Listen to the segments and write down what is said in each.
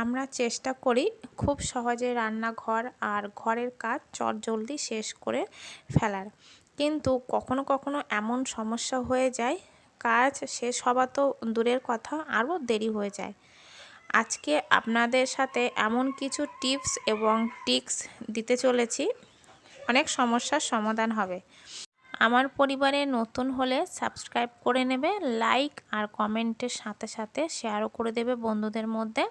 আমরা চেষ্টা করি খুব সহজে রান্নাঘর আর ঘরের কাজ চটজলদি শেষ করে ফেলার, কিন্তু কখনো কখনো এমন সমস্যা হয়ে যায় কাজ শেষ হওয়া তো দূরের কথা, আরও দেরি হয়ে যায়। আজকে আপনাদের সাথে এমন কিছু টিপস এবং ট্রিক্স দিতে চলেছি, অনেক সমস্যার সমাধান হবে। আমার পরিবারে নতুন হলে সাবস্ক্রাইব করে নেবে, লাইক আর কমেন্টের সাথে সাথে শেয়ারও করে দেবে বন্ধুদের মধ্যে,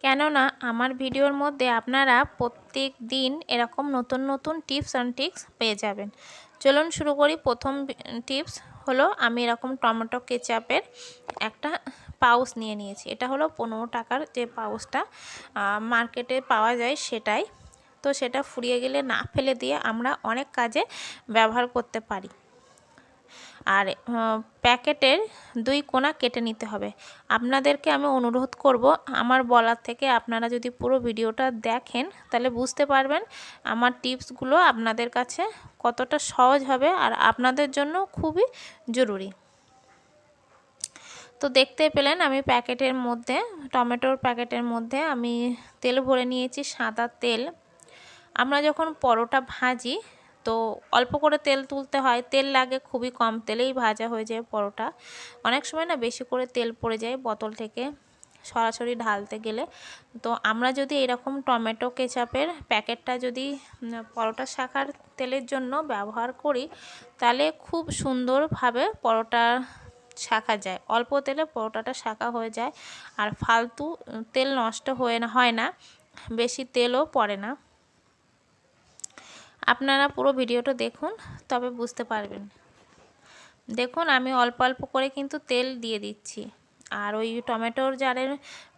কেননা আমার ভিডিওর মধ্যে আপনারা প্রত্যেক দিন এরকম নতুন নতুন টিপস অ্যান্ড ট্রিক্স পেয়ে যাবেন। চলুন শুরু করি। প্রথম টিপস হলো, আমি এরকম টমেটো কেচাপের একটা পাউচ নিয়ে নিয়েছি। এটা হলো 15 টাকার যে পাউচটা মার্কেটে পাওয়া যায় সেটাই। তো সেটা ফুরিয়ে গেলে না ফেলে দিয়ে আমরা অনেক কাজে ব্যবহার করতে পারি। আর প্যাকেটের 2 কোণা কেটে নিতে হবে। আপনাদেরকে আমি অনুরোধ করব, আমার বলার থেকে আপনারা যদি পুরো ভিডিওটা দেখেন তাহলে বুঝতে পারবেন আমার টিপসগুলো আপনাদের কাছে কতটা সহজ হবে আর আপনাদের জন্য খুবই জরুরি। তো দেখতে পেলেন আমি প্যাকেটের মধ্যে, টমেটোর প্যাকেটের মধ্যে আমি তেল ভরে নিয়েছি, সাদা তেল। আমরা যখন পরোটা ভাজি তো অল্প করে তেল তুলতে হয়, তেল লাগে খুবই কম তেলেই ভাজা হয়ে যায় পরোটা। অনেক সময় না বেশি করে তেল পড়ে যায় বোতল থেকে সরাসরি ঢালতে গেলে। তো আমরা যদি এরকম টমেটো কেচাপের প্যাকেটটা যদি পরোটা শাকার তেলের জন্য ব্যবহার করি তাহলে খুব সুন্দরভাবে পরোটা শাকা যায়। অল্প তেলে পরোটাটা শাকা হয়ে যায় আর ফালতু তেল নষ্ট হয় না, বেশি তেলও পড়ে না। আপনারা পুরো ভিডিওটা দেখুন তবে বুঝতে পারবেন। দেখুন আমি অল্প অল্প করে কিন্তু তেল দিয়ে দিচ্ছি। আর ওই টমেটোর জারের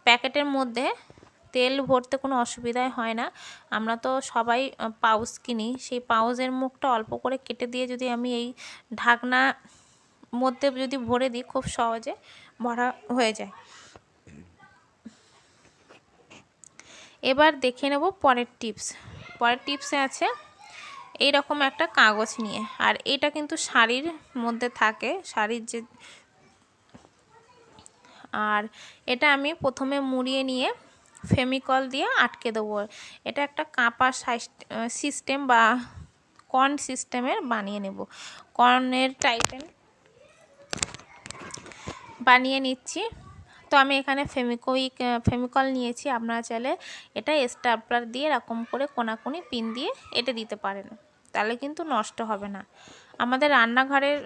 প্যাকেটের মধ্যে তেল ভরতে কোনো অসুবিধাই হয় না। আমরা তো সবাই পাউচ কিনি, সেই পাউচের মুখটা অল্প করে কেটে দিয়ে যদি আমি এই ঢাকনা মধ্যে যদি ভরে দিই খুব সহজে ভরা হয়ে যায়। এবার দেখে নেব পরের টিপস। পরের টিপসে আছে এই রকম একটা কাগজ নিয়ে, আর এটা কিন্তু শাড়ির মধ্যে থাকে, শাড়ির যে, আর এটা আমি প্রথমে মুড়িয়ে নিয়ে ফেমিকল দিয়ে আটকে দেবো। এটা একটা কাঁপা সিস্টেম বা কর্ন সিস্টেমের বানিয়ে নেব, কর্নের টাইপের বানিয়ে নিচ্ছি। তো আমি এখানে ফেমিকল নিয়েছি, আপনারা চাইলে এটা স্টাপলার দিয়ে এরকম করে কোনাকুনি পিন দিয়ে এঁটে দিতে পারেন, তাহলে কিন্তু নষ্ট হবে না। আমাদের রান্নাঘরের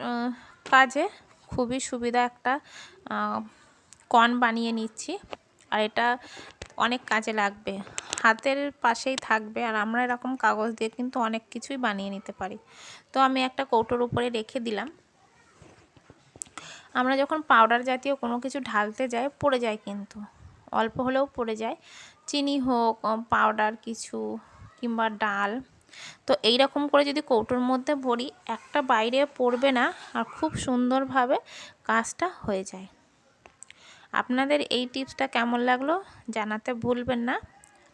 কাজে খুবই সুবিধা একটা কর্ন বানিয়ে নিচ্ছি, আর এটা অনেক কাজে লাগবে, হাতের পাশেই থাকবে। আর আমরা এরকম কাগজ দিয়ে কিন্তু অনেক কিছুই বানিয়ে নিতে পারি। তো আমি একটা কৌটোর উপরে রেখে দিলাম। আমরা যখন পাউডার জাতীয় কোনো কিছু ঢালতে যাই পড়ে যায়, কিন্তু অল্প হলেও পড়ে যায়, চিনি হোক পাউডার কিছু কিংবা ডাল। তো এই রকম করে যদি কৌটোর মধ্যে ভরি একটা বাইরে পড়বে না আর খুব সুন্দরভাবে কাজটা হয়ে যায়। আপনাদের এই টিপসটা কেমন লাগলো জানাতে ভুলবেন না।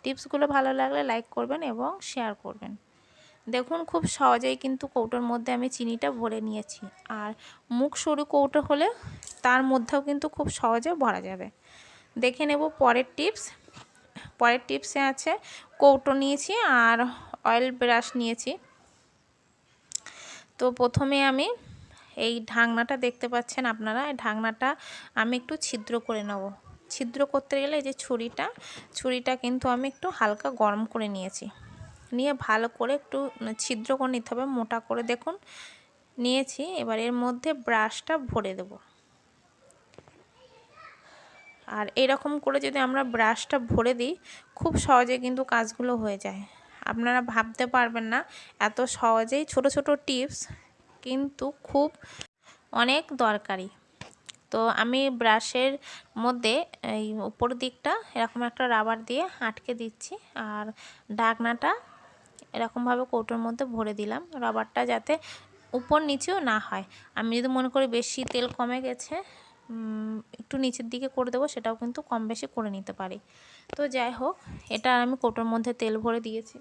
টিপসগুলো ভালো লাগলে লাইক করবেন এবং শেয়ার করবেন। দেখুন খুব সহজেই কিন্তু কৌটোর মধ্যে আমি চিনিটা ভরে নিয়েছি, আর মুখ সরু কৌটো হলে তার মধ্যেও কিন্তু খুব সহজে ভরা যাবে। দেখে নেব পরের টিপস। পরের টিপসে আছে কৌটো নিয়েছি আর অয়েল ব্রাশ নিয়েছি। তো প্রথমে আমি এই ঢাকনাটা দেখতে পাচ্ছেন আপনারা, এই ঢাকনাটা আমি একটু ছিদ্র করে নেব। ছিদ্র করতে গেলে এই যে ছুরিটা কিন্তু আমি একটু হালকা গরম করে নিয়েছি, নিয়ে ভালো করে একটু ছিদ্র করে নিতে হবে, মোটা করে দেখুন নিয়েছি। এবার এর মধ্যে ব্রাশটা ভরে দেব, আর এরকম করে যদি আমরা ব্রাশটা ভরে দিই খুব সহজে কিন্তু কাজগুলো হয়ে যায়। আপনারা ভাবতে পারবেন না এত সহজেই ছোট ছোট টিপস কিন্তু খুব অনেক দরকারি। তো আমি ব্রাশের মধ্যে এই উপর দিকটা এরকম একটা রাবার দিয়ে আটকে দিচ্ছি, আর ঢাকনাটা এরকমভাবে কৌটোর মধ্যে ভরে দিলাম, রাবারটা যাতে উপর নিচেও না হয়। আমি যদি মনে করি বেশি তেল কমে গেছে একটু নিচের দিকে করে দেবো, সেটাও কিন্তু কম বেশি করে নিতে পারি। তো যাই হোক, এটা আমি কৌটোর মধ্যে তেল ভরে দিয়েছি।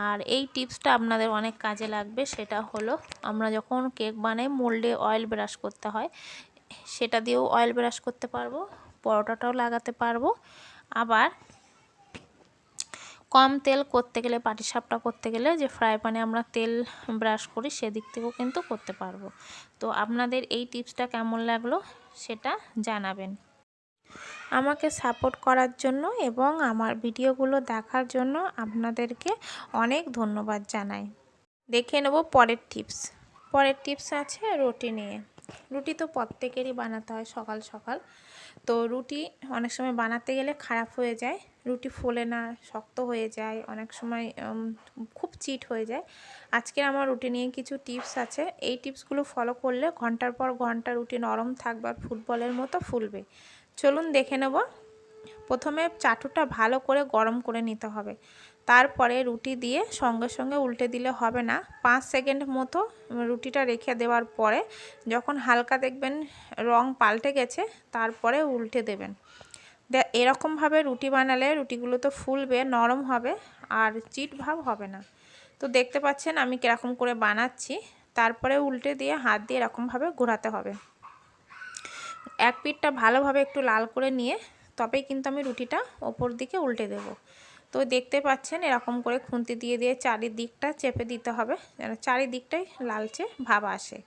আর এই টিপসটা আপনাদের অনেক কাজে লাগবে, সেটা হলো আমরা যখন কেক বানাই মোল্ডে অয়েল ব্রাশ করতে হয়, সেটা দিয়েও অয়েল ব্রাশ করতে পারবো, পরোটাটাও লাগাতে পারবো, আবার কম তেল করতে গেলে, পাটিসাপটা করতে গেলে যে ফ্রাই প্যানে আমরা তেল ব্রাশ করি সেদিক থেকেও কিন্তু করতে পারবো। তো আপনাদের এই টিপসটা কেমন লাগলো সেটা জানাবেন। আমাকে সাপোর্ট করার জন্য এবং আমার ভিডিওগুলো দেখার জন্য আপনাদেরকে অনেক ধন্যবাদ জানাই। দেখে নেব পরের টিপস। পরের টিপস আছে রুটি নিয়ে। রুটি তো প্রত্যেকেরই বানাতে হয় সকাল সকাল। তো রুটি অনেক সময় বানাতে গেলে খারাপ হয়ে যায়, রুটি ফোলে না, শক্ত হয়ে যায়, অনেক সময় খুব চিট হয়ে যায়। আজকের আমার রুটি নিয়ে কিছু টিপস আছে। এই টিপসগুলো ফলো করলে ঘন্টার পর ঘন্টা রুটি নরম থাকবে আর ফুটবলের মতো ফুলবে। চলুন দেখে নেব। প্রথমে চাটুটা ভালো করে গরম করে নিতে হবে। তারপরে রুটি দিয়ে সঙ্গে সঙ্গে উল্টে দিলে হবে না। 5 সেকেন্ড মতো রুটিটা রেখে দেওয়ার পরে যখন হালকা দেখবেন রং পাল্টে গেছে তারপরে উল্টে দেবেন। এরকমভাবে রুটি বানালে রুটিগুলো তো ফুলবে, নরম হবে আর চিট ভাব হবে না। তো দেখতে পাচ্ছেন আমি কীরকম করে বানাচ্ছি। তারপরে উল্টে দিয়ে হাত দিয়ে এরকমভাবে ঘোরাতে হবে। এক পিঠটা ভালোভাবে একটু লাল করে নিয়ে তবেই কিন্তু আমি রুটিটা ওপর দিকে উল্টে দেব। তো দেখতে পাচ্ছেন এরকম করে খুন্তি দিয়ে দিয়ে চারিদিকটা চেপে দিতে হবে যেন চারিদিকটাই লালচে ভাব আসে।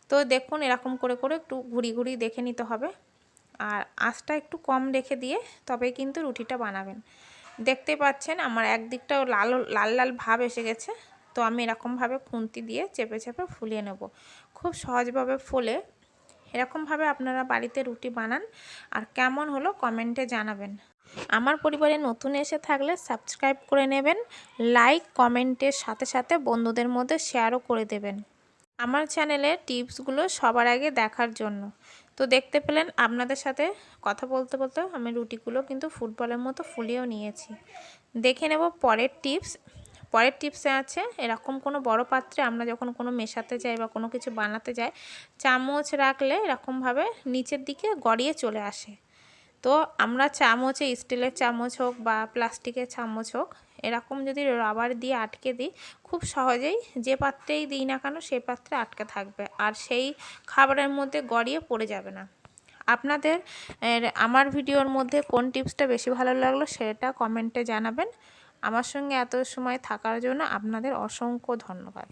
তো দেখুন এরকম করে করে একটু ঘুরি ঘুরি দেখে নিতে হবে আর আঁচটা একটু কম রেখে দিয়ে তবেই কিন্তু রুটিটা বানাবেন। দেখতে পাচ্ছেন আমার একদিকটাও লাল লাল লাল ভাব এসে গেছে। তো আমি এরকমভাবে খুন্তি দিয়ে চেপে চেপে ফুলিয়ে নেব। খুব সহজভাবে ফুলে এরকমভাবে আপনারা বাড়িতে রুটি বানান আর কেমন হলো কমেন্টে জানাবেন। আমার পরিবারে নতুন এসে থাকলে সাবস্ক্রাইব করে নেবেন, লাইক কমেন্টের সাথে সাথে বন্ধুদের মধ্যে শেয়ারও করে দেবেন আমার চ্যানেলের টিপসগুলো সবার আগে দেখার জন্য। তো দেখতে পেলেন আপনাদের সাথে কথা বলতে বলতে আমি রুটিগুলো কিন্তু ফুটবলের মতো ফুলিয়েও নিয়েছি। দেখে নেব পরের টিপস। পরের টিপসে আছে এরকম কোনো বড় পাত্রে আমরা যখন কোনো মেশাতে যাই বা কোনো কিছু বানাতে যাই চামচ রাখলে এরকমভাবে নিচের দিকে গড়িয়ে চলে আসে। তো আমরা চামচে, স্টিলের চামচ হোক বা প্লাস্টিকের চামচ হোক, এরকম যদি রাবার দিয়ে আটকে দিই খুব সহজেই যে পাত্রেই দিই না কেন সেই পাত্রে আটকে থাকবে আর সেই খাবারের মধ্যে গড়িয়ে পড়ে যাবে না। আপনাদের আমার ভিডিওর মধ্যে কোন টিপসটা বেশি ভালো লাগলো সেটা কমেন্টে জানাবেন। আমার সঙ্গে এত সময় থাকার জন্য আপনাদের অসংখ্য ধন্যবাদ।